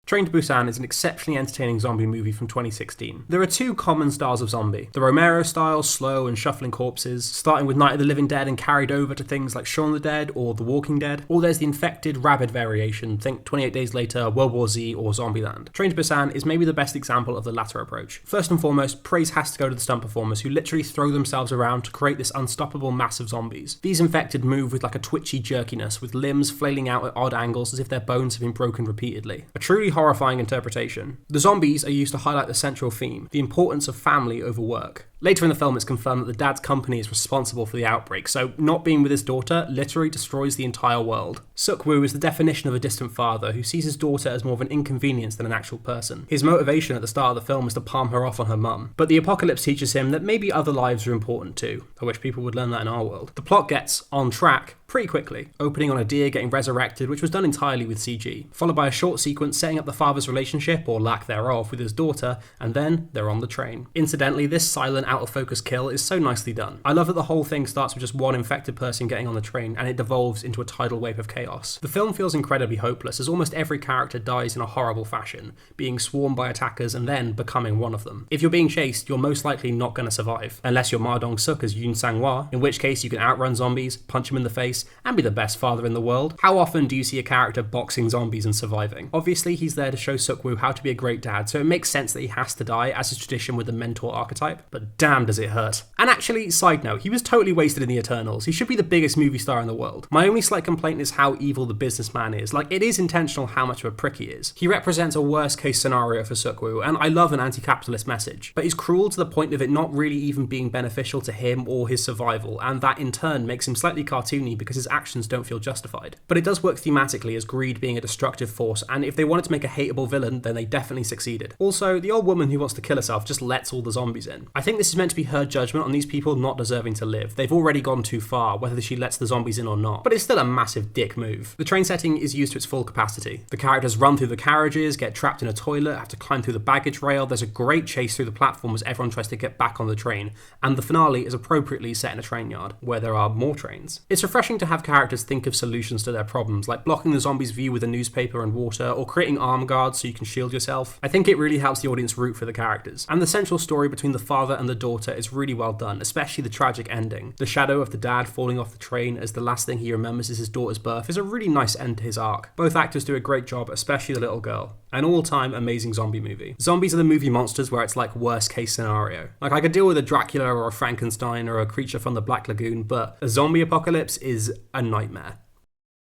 Train to Busan is an exceptionally entertaining zombie movie from 2016. There are two common styles of zombie. The Romero style, slow and shuffling corpses, starting with Night of the Living Dead and carried over to things like Shaun the Dead or The Walking Dead. Or there's the infected, rabid variation, think 28 Days Later, World War Z or Zombieland. Train to Busan is maybe the best example of the latter approach. First and foremost, praise has to go to the stunt performers who literally throw themselves around to create this unstoppable mass of zombies. These infected move with like a twitchy jerkiness, with limbs flailing out at odd angles as if their bones have been broken repeatedly. A truly horrifying interpretation. The zombies are used to highlight the central theme, the importance of family over work. Later in the film, it's confirmed that the dad's company is responsible for the outbreak, so not being with his daughter literally destroys the entire world. Suk-woo is the definition of a distant father who sees his daughter as more of an inconvenience than an actual person. His motivation at the start of the film is to palm her off on her mum, but the apocalypse teaches him that maybe other lives are important too. I wish people would learn that in our world. The plot gets on track pretty quickly, opening on a deer getting resurrected, which was done entirely with CG, followed by a short sequence setting up the father's relationship, or lack thereof, with his daughter, and then they're on the train. Incidentally, this silent, out-of-focus kill is so nicely done. I love that the whole thing starts with just one infected person getting on the train, and it devolves into a tidal wave of chaos. The film feels incredibly hopeless, as almost every character dies in a horrible fashion, being swarmed by attackers and then becoming one of them. If you're being chased, you're most likely not going to survive, unless you're Dong-seok as Yoon Sang-hwa, in which case you can outrun zombies, punch them in the face, and be the best father in the world. How often do you see a character boxing zombies and surviving? Obviously, he's there to show Suk-woo how to be a great dad, so it makes sense that he has to die, as is tradition with the mentor archetype, but damn does it hurt. And actually, side note, he was totally wasted in the Eternals. He should be the biggest movie star in the world. My only slight complaint is how evil the businessman is. Like, it is intentional how much of a prick he is. He represents a worst case scenario for Suk-woo, and I love an anti-capitalist message, but he's cruel to the point of it not really even being beneficial to him or his survival, and that in turn makes him slightly cartoony because his actions don't feel justified. But it does work thematically as greed being a destructive force, and if they wanted to make a hateable villain, then they definitely succeeded. Also, the old woman who wants to kill herself just lets all the zombies in. I think this is meant to be her judgment on these people not deserving to live. They've already gone too far, whether she lets the zombies in or not, but it's still a massive dick move. The train setting is used to its full capacity. The characters run through the carriages, get trapped in a toilet, have to climb through the baggage rail. There's a great chase through the platform as everyone tries to get back on the train, and the finale is appropriately set in a train yard, where there are more trains. It's refreshing to have characters think of solutions to their problems, like blocking the zombies' view with a newspaper and water, or creating arm guards so you can shield yourself. I think it really helps the audience root for the characters. And the central story between the father and the daughter is really well done, especially the tragic ending. The shadow of the dad falling off the train as the last thing he remembers is his daughter's birth is a really nice end to his arc. Both actors do a great job, especially the little girl. An all-time amazing zombie movie. Zombies are the movie monsters where it's like worst case scenario. Like, I could deal with a Dracula or a Frankenstein or a creature from the Black Lagoon, but a zombie apocalypse is a nightmare.